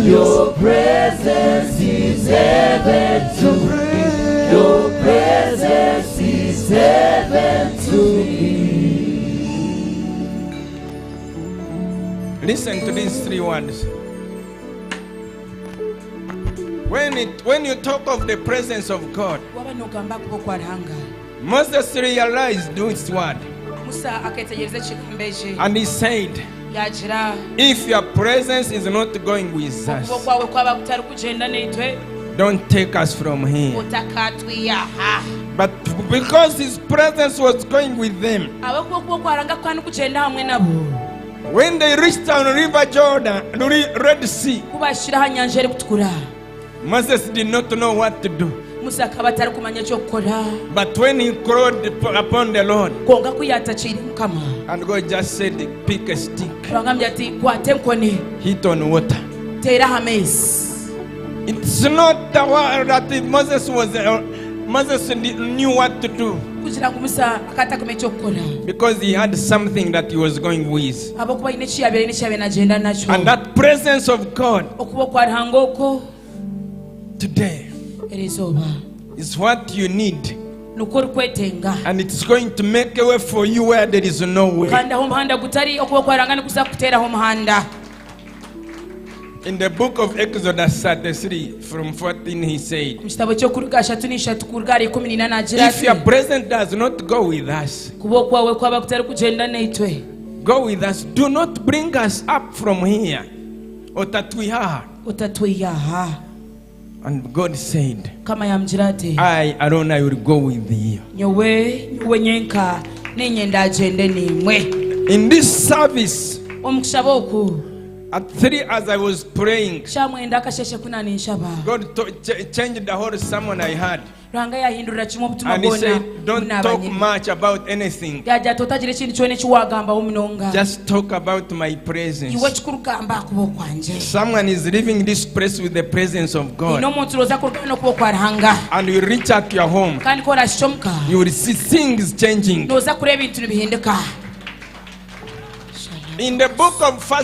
Your presence is heaven to me. Your presence is heaven to me. Listen to these three words. When you talk of the presence of God, Moses realized this word. And he said, if your presence is not going with us, don't take us from here. But because his presence was going with them, when they reached down River Jordan, the Red Sea, Moses did not know what to do. But when he called upon the Lord, and God just said, pick a stick, hit on water. It's not the word that Moses knew what to do, because he had something that he was going with. And that presence of God today is what you need, and it's going to make a way for you where there is no way. In the book of Exodus 33 from 14, he said, if your presence does not go with us, go with us. Do not bring us up from here. And God said, I alone, I will go with you. In this service, at 3 as I was praying, God changed the whole sermon I had. And he said, don't talk much about anything. Just talk about my presence. Someone is leaving this place with the presence of God. And you reach out your home, you will see things changing. In the book of 2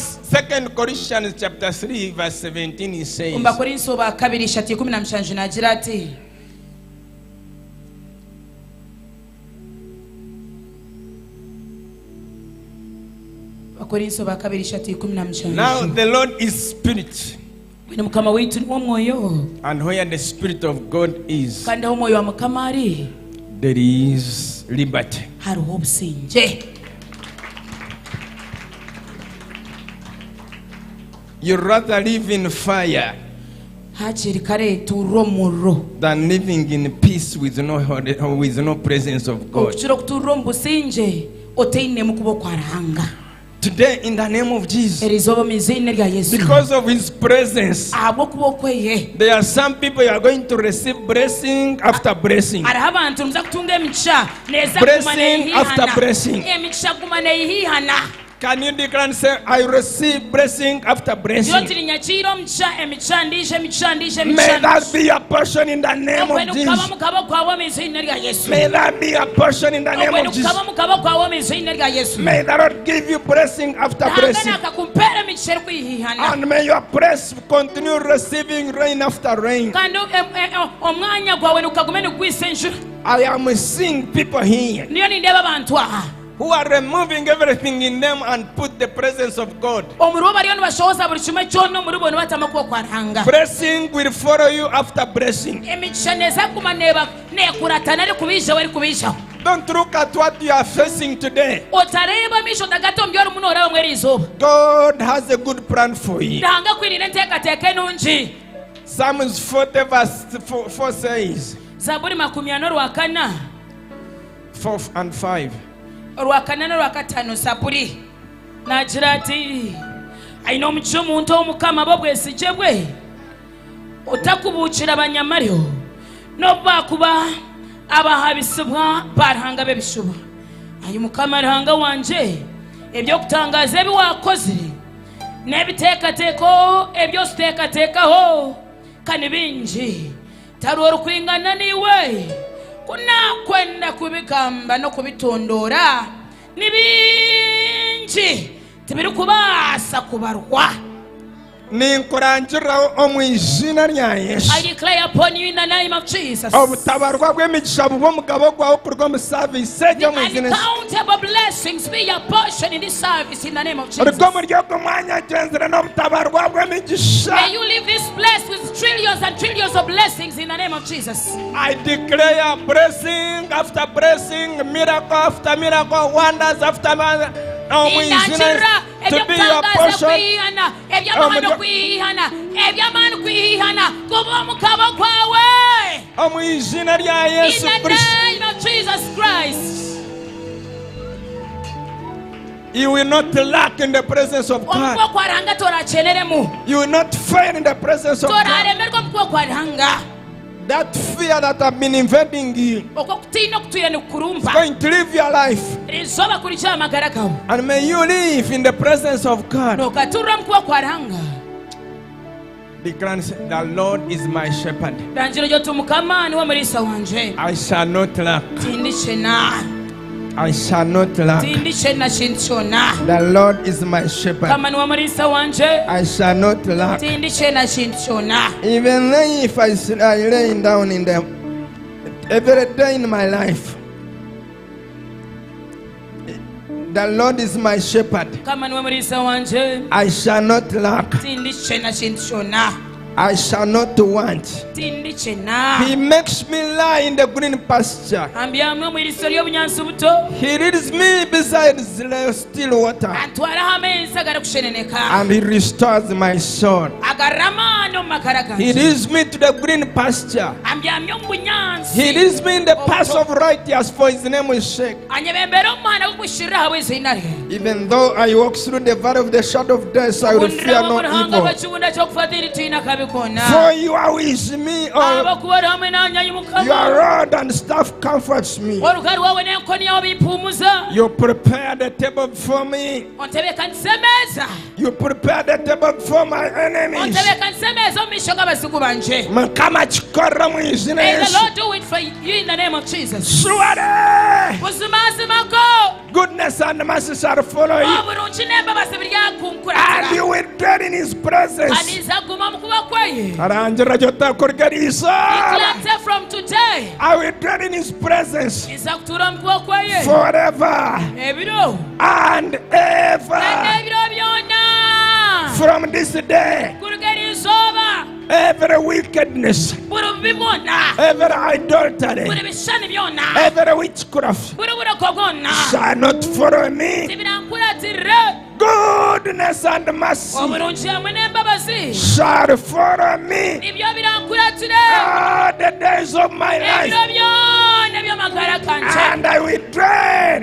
Corinthians chapter 3 verse 17, he says, now the Lord is spirit, and where the Spirit of God is, there is liberty. You rather live in fire than living in peace with no presence of God. Today, in the name of Jesus, because of his presence, there are some people you are going to receive blessing after blessing. Blessing after blessing. Can you declare and say, I receive blessing after blessing? May that be a portion in the name of Jesus. May that be a portion in the name of Jesus. May the Lord give you blessing after blessing. And may your press continue receiving rain after rain. I am seeing people here who are removing everything in them and put the presence of God. Blessing will follow you after blessing. Don't look at what you are facing today. God has a good plan for you. Psalms 40 verse 4 says, 4 and 5. aina omuco omuntu omukama bobwesije bwe otakubuukira abanyamaryo n'obakuba abahabisibwa barihanga b'ebishuba ayi mukama rihanga wanje ebyokutangaza ebiwakoze n'ebiteekateeko ebyositeekateekaho kandi bingi tari orukwingana niwe kunakwenda kubigamba no kubitondora nibingi tibiri kubasa kubarwa ninkurangiraho mu izina rya Yesu. I declare upon you in the name of Jesus. Obutabarwa bw'imigisha buba mugabo gwawe kurwa mu service The uncountable blessings be your portion in this service in the name of Jesus. urwo muryo gw'umwanya genzera n'obutabarwa bw'imigisha. May you leave this place with trillions and trillions of blessings in the name of Jesus. I declare blessing after blessing, miracle after miracle, wonders after wonders. To be your portion. In the name of Jesus Christ. You will not lack in the presence of God. You will not fail in the presence of God. That fear that have been invading you is going to live your life. And may you live in the presence of God. Declare, the Lord is my shepherd. I shall not lack. I shall not lack. The Lord is my shepherd. I shall not lack. Even if I lay down in them every day in my life, the Lord is my shepherd. I shall not lack. I shall not want. He makes me lie in the green pasture. He leads me beside the still water. And he restores my soul. He leads me to the green pasture. He leads me in the path of righteousness for his name is sake. Even though I walk through the valley of the shadow of death, I will fear no evil. For you are with me, your rod and staff comforts me. You prepare the table before me. You prepare the table before my enemies. May the Lord do it for you in the name of Jesus. Goodness and mercy shall follow you. And you will dwell in his presence. From today, I will dwell in his presence forever and ever. From this day, every wickedness, every idolatry, every witchcraft shall not follow me. Goodness and mercy shall follow me all the days of my life, and I will dwell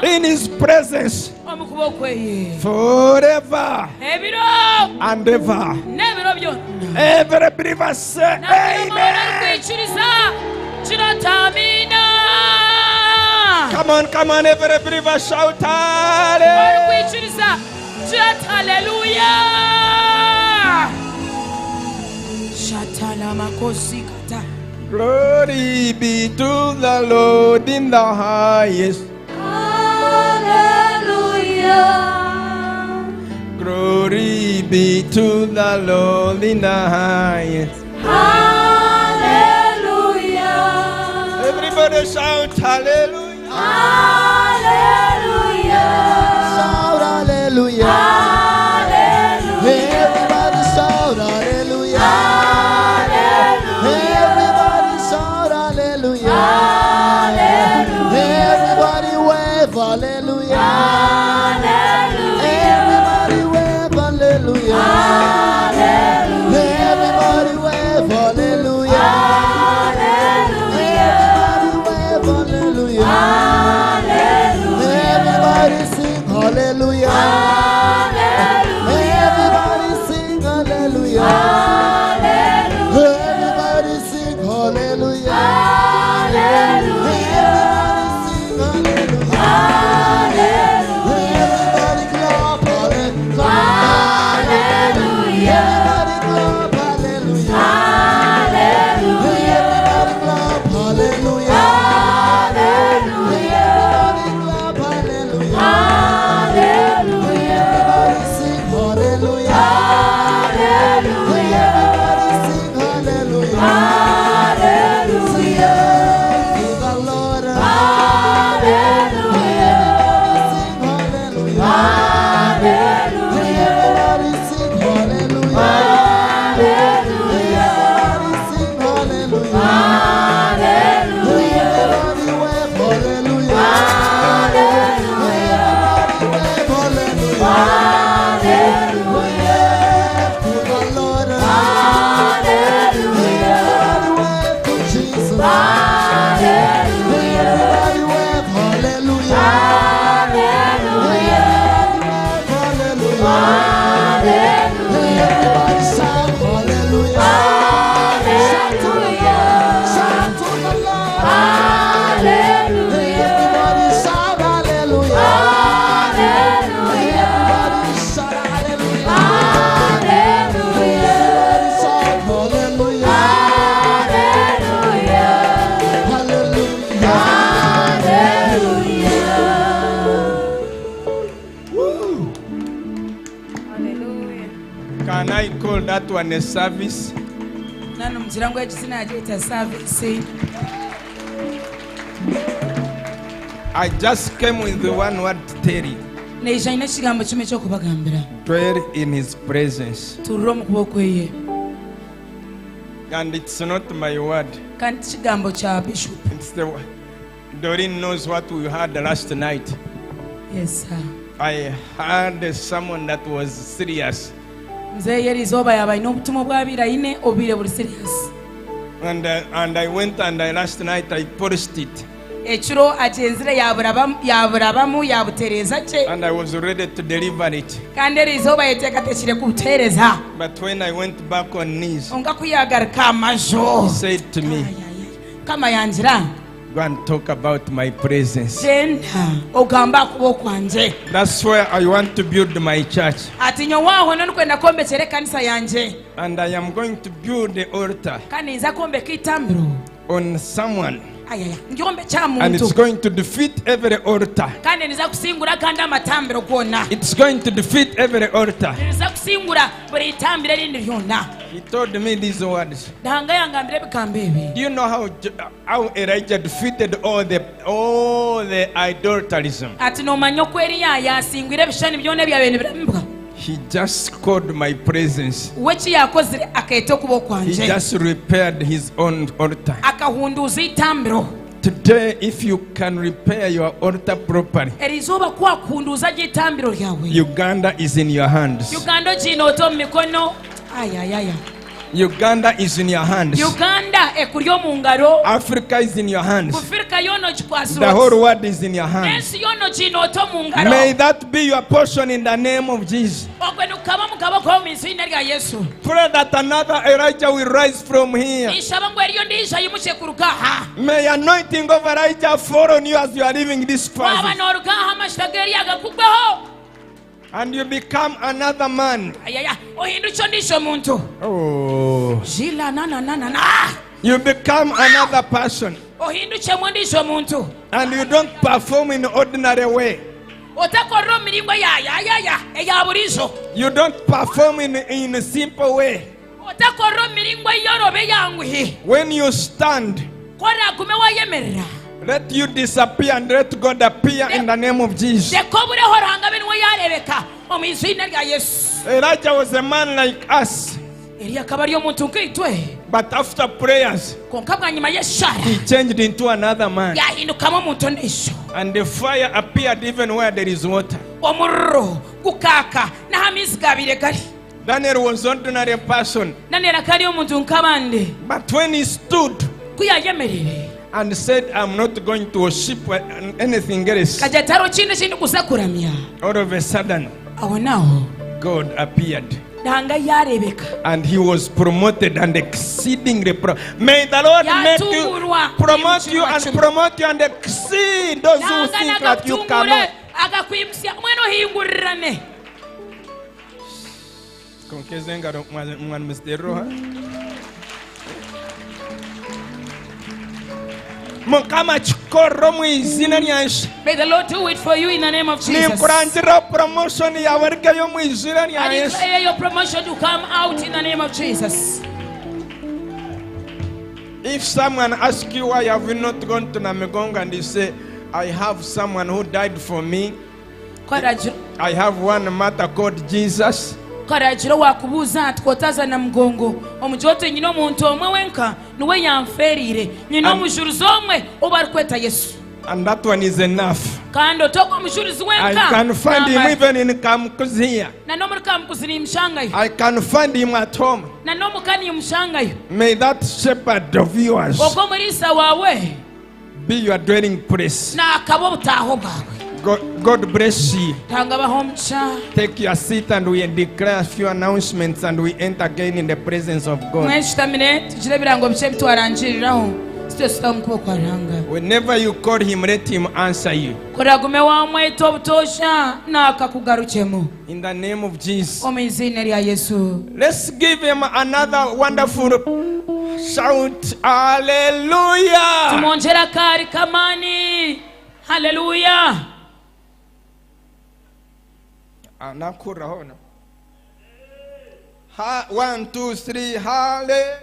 in his presence forever and ever. Every believer say amen. Come on, every believer shout hallelujah. Glory be to the Lord in the highest. Hallelujah. Glory be to the Lord in the highest. Hallelujah. Everybody shout hallelujah. Hallelujah. Shout hallelujah. Hallelujah. Everybody shout hallelujah. Hallelujah. Everybody shout hallelujah. Hallelujah. Everybody wave hallelujah. Hallelujah. Everybody wave hallelujah. Hallelujah. Everybody wave hallelujah. Everybody sing hallelujah. Everybody sing hallelujah. Everybody sing hallelujah. Everybody sing hallelujah. Everybody clap hallelujah. Everybody clap hallelujah. Everybody clap hallelujah. Everybody sing hallelujah. that one a service. Nano mchirango ya chisina ajita service. I just came with the one word to tell you. Neisha ina chigambo chume choko bagambira. Dwell in his presence. Turomu kubokweye. And it's not my word. Kanti chigambo cha bishop. It's the one. Doreen knows what we had last night. Yes, sir. I had someone that was serious. Mzee yeri zoba yaba ino butumo bwabira ine obire buli serious. And I went and last night I polished it. Echiro achenzire yaburabamu yabutereza che. And I was ready to deliver it. Kanderi zoba yeteka techire kutereza. But when I went back on knees, Onga kuyagarika amajo. he said to me, Kama yanjira. go and talk about my presence. Ogamba kubo kwanje. That's where I want to build my church. Ati nyowaho none kwenda kombe chere kanisa yanje. And I am going to build the altar Kaniza kombe kitambiro. on someone. Ayaya. Njombe cha And it's muntu. going to defeat every altar. Kane niza kusingura kanda matambiro kwona. It's going to defeat every altar. Niza kusingura buri itambire rindi ryona. He told me these words. Danga yangambire bikambebi. Do you know how Elijah defeated all the idolatrism? Ati no manyo kweri ya singwire bishani byone bya bintu birambwa. He just called my presence. Wechi yakozire akaito kubo He kwanje. just repaired his own altar. Akahunduza itambiro. Today, if you can repair your altar properly, Erizoba kwa kunduza gitambiro lyawe. Uganda is in your hands. Uganda jino to mikono. Ayayaya. Uganda is in your hands. Uganda ekuryo mu ngaro. Africa is in your hands. Kufirika yono chikwaso. The whole world is in your hands. Nesi yono jino to mu ngaro. May that be your portion in the name of Jesus. Okwenu kaba mukaba kwa mizina lya Yesu. Pray that another Elijah will rise from here. Ishabangu eriyo ndisha yimushe kurukaha. May anointing of Elijah fall on you as you are living this Waba fast. norukaha mashtageri agakugbaho. And you become another man. Ayaya. Ohinducho ndisho muntu. Oh. Jila na. You become another person. Ohinduche mwandisho muntu. And you don't perform in ordinary way. Otakorro miringo ya eya burizo. You don't perform in a simple way. Otakorro miringo yorobe yangwi. When you stand, Kora kumewa yemerera. let you disappear and let God appear in the name of Jesus. Dekobure horanga benwe yarebeka omizina lya Yesu. Elijah was a man like us. Eliya kabari omuntu nkitwe. But after prayers, Konkabwa nyuma yeshara. he changed into another man. Yahindukamo omuntu ndisho. And the fire appeared even where there is water. Omurro gukaka n'amizi gabire gari. Daniel was an ordinary person. Nanera kali omuntu nkabande. But when he stood Kuyayemerere. and said, I'm not going to worship anything else, Kajataro chinde chindu kusakuramya. all of a sudden, Awo nawo. God appeared. Danga yarebeka. And he was promoted and exceedingly may the Lord make you promote you and exceed those who think that you cannot. Agakwimsya mweno hingurane. Konkezenga mwana msteroha. Mukama chikoro mu izina rya Yesu. May the Lord do it for you in the name of Jesus. Nimkurangira promotion yawe yo mu izina rya I Yesu. declare your promotion to come out in the name of Jesus. If someone asks you why have you not gone to Namigongo and you say, I have someone who died for me, I have one matter called Jesus. Karajiro wakubuza atkotaza na mgongo omujote nyino omuntu omwe wenka niwe yamferire nyino omujuruzo omwe obarkweta Yesu. And that one is enough. Kando toko omujuruzi wenka. I can find him even in Kamkuzi here. Na no muri Kamkuzi ni mshangayo. I can find him at home. Na no mukani mshangayo. May that shepherd of yours Ogomurisa wawe be your dwelling place. na akabo butaho bwawe. God bless you. Take your seat and we declare a few announcements and we enter again in the presence of God. Whenever you call him, let him answer you. In the name of Jesus. Let's give him another wonderful shout. Hallelujah. Hallelujah. 1, 2, 3, hallelujah.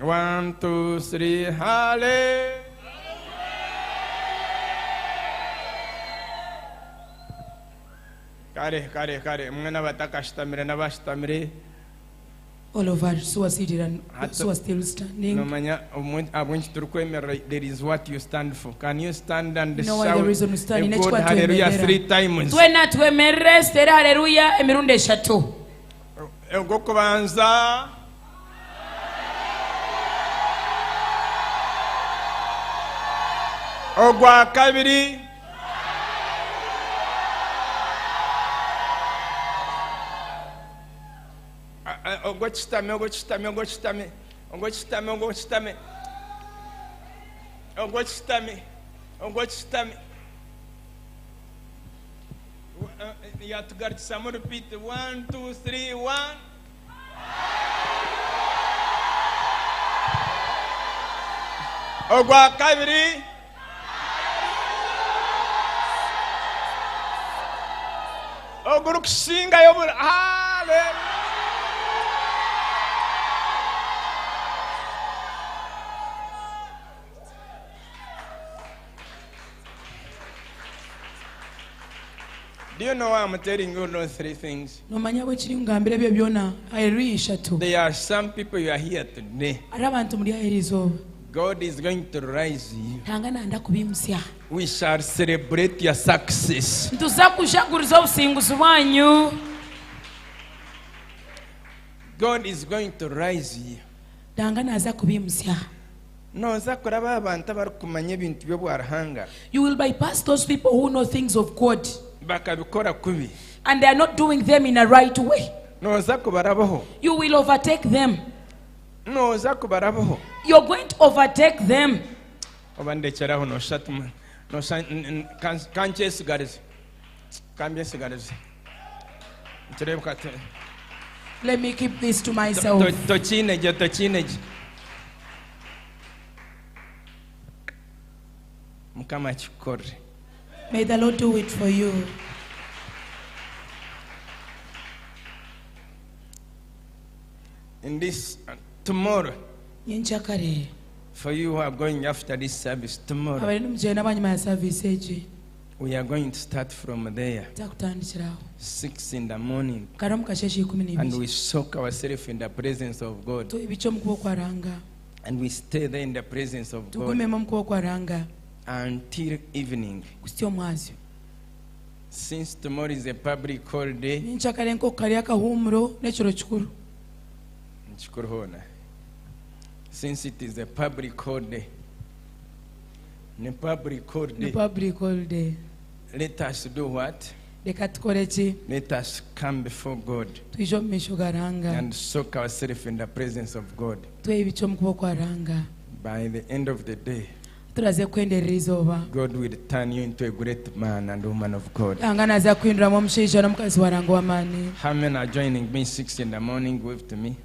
1, 2, 3, hallelujah. Kare mwana batakashitamire n'abashitamire. All of us who are seated and those who are still standing. There is what you stand for. Can you stand and You know why the reason we stand in shout a good hallelujah 3 times? Twena twemerere sitera haleluya emirundi 3. Ogwokubanza ogwa kabiri ogwekitame yatugarukisamo repeat 1, 2, 3, 1. Ogwa kabiri ogurukushinga yobura hallelujah. Do you know why I'm telling you those 3 things? Nomanya bwe kiri ngambira byo byona haleluya 3. There are some people you are here today. Abantu muri haleluya. God is going to rise you. Tangana ndakubimusya. We shall celebrate your success. Tuza kushaguriza obusinguzi bwanyu. God is going to rise you. Tangana aza kubimusya. Noza kuraba abantu abarukumanya ebintu byo bwarahanga. You will bypass those people who know things of God. Bakabikora kubi. And they are not doing them in a right way. Noza kubarabaho. You will overtake them. Noza kubarabaho. You're going to overtake them. Obandecheraho no shatuma. No kanche sigariz. Kambye sigariz. Let me keep this to myself. Tochineje. Mukama chikore. May the Lord do it for you. In this tomorrow, for you who are going after this service tomorrow, we are going to start from there 6 in the morning, and we soak ourselves in the presence of God, and we stay there in the presence of God until evening. Since tomorrow is a public holiday, since it is a public holiday, let us do what? Let us come before God and soak ourselves in the presence of God. By the end of the day, God will turn you into a great man and woman of God. How many are joining me 6 in the morning with me?